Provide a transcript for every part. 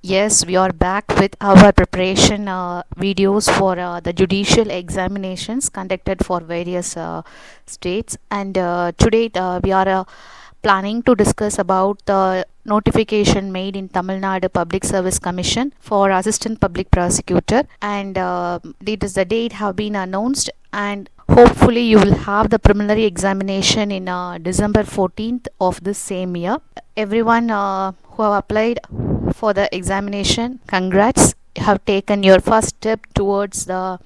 Yes, we are back with our preparation videos for the judicial examinations conducted for various states. And today we are planning to discuss about the notification made in Tamil Nadu Public Service Commission for Assistant Public Prosecutor. And it is the date have been announced, and hopefully you will have the preliminary examination in December 14th of this same year. Everyone who have applied for the examination, congrats. You have taken your first step towards the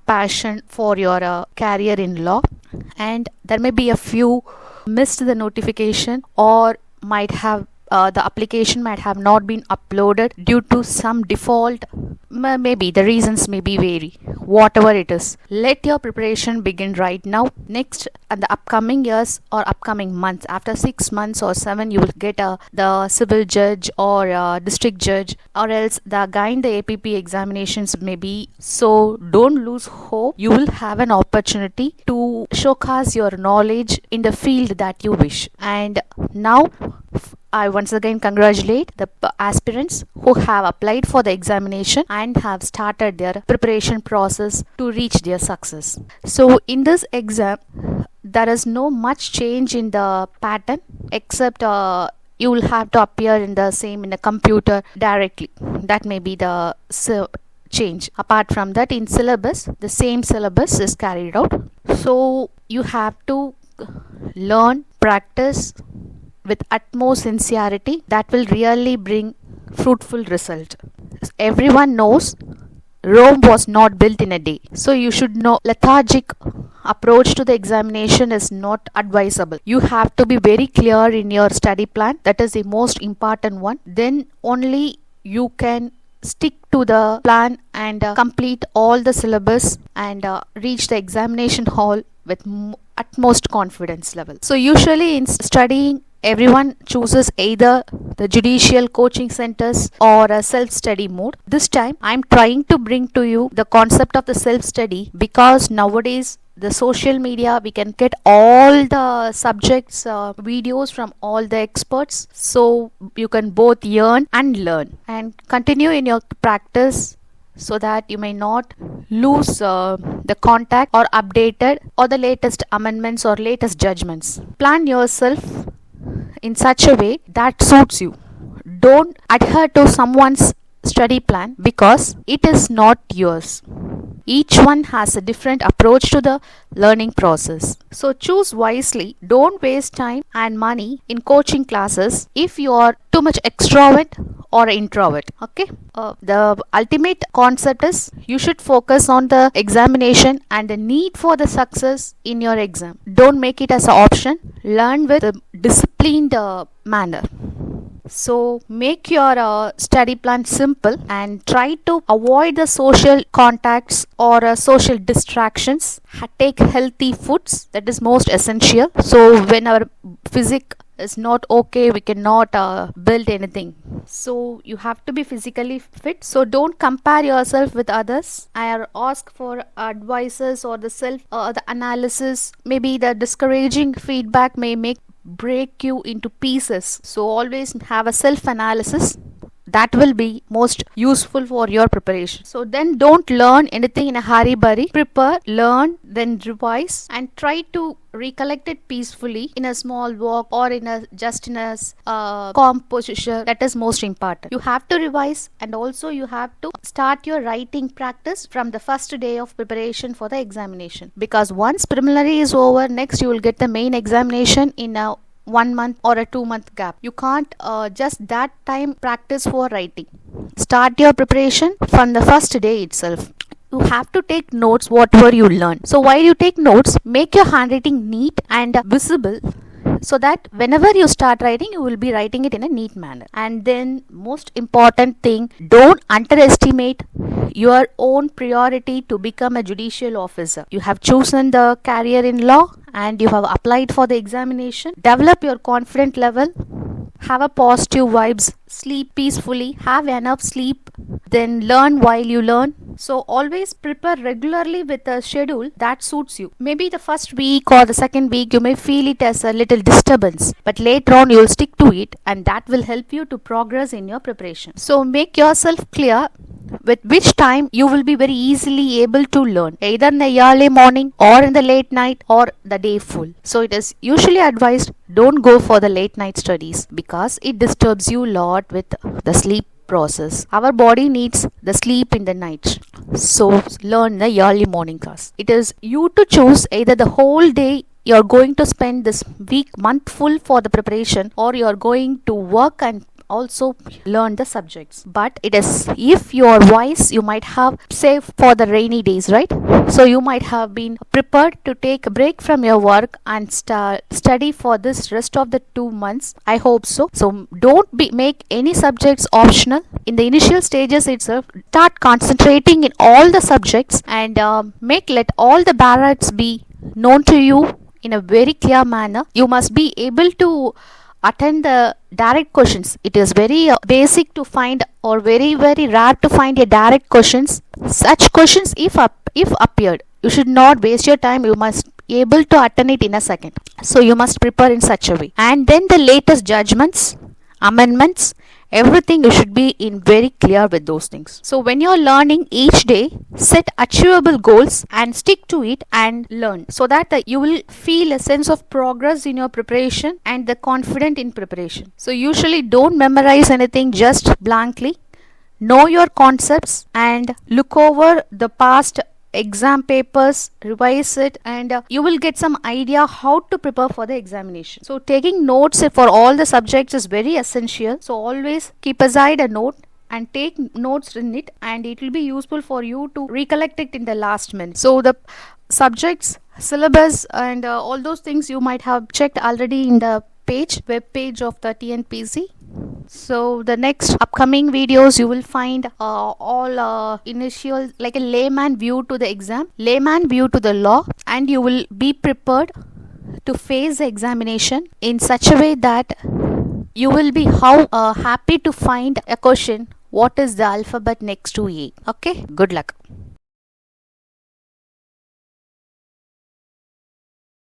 passion for your career in law. And there may be a few missed the notification, or might have the application might have not been uploaded due to some default. Maybe the reasons may be vary. Whatever it is, let your preparation begin right now. Next, and the upcoming years or upcoming months, after 6 months or 7, you will get the civil judge or district judge, or else the APP examinations may be. So don't lose hope. You will have an opportunity to showcase your knowledge in the field that you wish. And now I once again congratulate the aspirants who have applied for the examination and have started their preparation process to reach their success. So in this exam, there is no much change in the pattern, except you will have to appear in the computer directly. That may be the change. Apart from that, in syllabus, the same syllabus is carried out. So you have to learn, practice with utmost sincerity. That will really bring fruitful result. Everyone knows Rome was not built in a day. So you should know lethargic approach to the examination is not advisable. You have to be very clear in your study plan. That is the most important one. Then only you can stick to the plan and complete all the syllabus and reach the examination hall with utmost confidence level. So usually in studying, everyone chooses either the judicial coaching centers or a self-study mode. This time I'm trying to bring to you the concept of the self-study, because nowadays the social media, we can get all the subjects videos from all the experts, so you can both learn and learn and continue in your practice, so that you may not lose the contact or updated or the latest amendments or latest judgments. Plan yourself in such a way that suits you. Don't adhere to someone's study plan, because it is not yours. Each one has a different approach to the learning process. So choose wisely. Don't waste time and money in coaching classes if you are too much extrovert or introvert. Okay. The ultimate concept is you should focus on the examination and the need for the success in your exam. Don't make it as an option. Learn with a disciplined manner. So make your study plan simple and try to avoid the social contacts or social distractions. Take healthy foods. That is most essential. So when our physique is not okay, we cannot build anything. So you have to be physically fit. So don't compare yourself with others, or ask for advices or the analysis. Maybe the discouraging feedback may break you into pieces. So always have a self-analysis. That will be most useful for your preparation. So then don't learn anything in a hurry-burry. Prepare, learn, then revise, and try to recollect it peacefully in a small walk or in a calm position. That is most important. You have to revise, and also you have to start your writing practice from the first day of preparation for the examination, because once preliminary is over, next you will get the main examination in a 1 month or a 2 month gap. You can't just that time practice for writing. Start your preparation from the first day itself. You have to take notes whatever you learn. So while you take notes, make your handwriting neat and visible, so that whenever you start writing, you will be writing it in a neat manner. And then most important thing, don't underestimate your own priority to become a judicial officer. You have chosen the career in law and you have applied for the examination. Develop your confidence level have a positive vibes, sleep peacefully, have enough sleep, then learn while you learn. So always prepare regularly with a schedule that suits you. Maybe the first week or the second week you may feel it as a little disturbance, but later on you'll stick to it, and that will help you to progress in your preparation. So make yourself clear with which time you will be very easily able to learn, either in the early morning or in the late night or the day full. So it is usually advised, don't go for the late night studies because it disturbs you a lot with the sleep process. Our body needs the sleep in the night, so learn the early morning class. It is you to choose either the whole day you're going to spend this month full for the preparation, or you're going to work and also learn the subjects. But it is, if you are wise, you might have saved for the rainy days, right? So you might have been prepared to take a break from your work and study for this rest of the 2 months. I hope so. So don't make any subjects optional in the initial stages itself. Start concentrating in all the subjects, and let all the barracks be known to you in a very clear manner. You must be able to attend the direct questions. It is very basic to find, or very rare to find a direct questions. Such questions, if appeared, you should not waste your time. You must be able to attend it in a second. So you must prepare in such a way. And then the latest judgments, amendments, everything you should be in very clear with those things. So when you're learning each day, set achievable goals and stick to it and learn, so that you will feel a sense of progress in your preparation and the confident in preparation. So usually don't memorize anything just blankly. Know your concepts and look over the past exam papers, revise it, and you will get some idea how to prepare for the examination. So taking notes for all the subjects is very essential. So always keep aside a note and take notes in it, and it will be useful for you to recollect it in the last minute. So the subjects, syllabus, and all those things you might have checked already in the web page of the TNPSC. So the next upcoming videos you will find all initial, like a layman view to the exam, layman view to the law, and you will be prepared to face the examination in such a way that you will be happy to find a question, what is the alphabet next to A. Okay, good luck.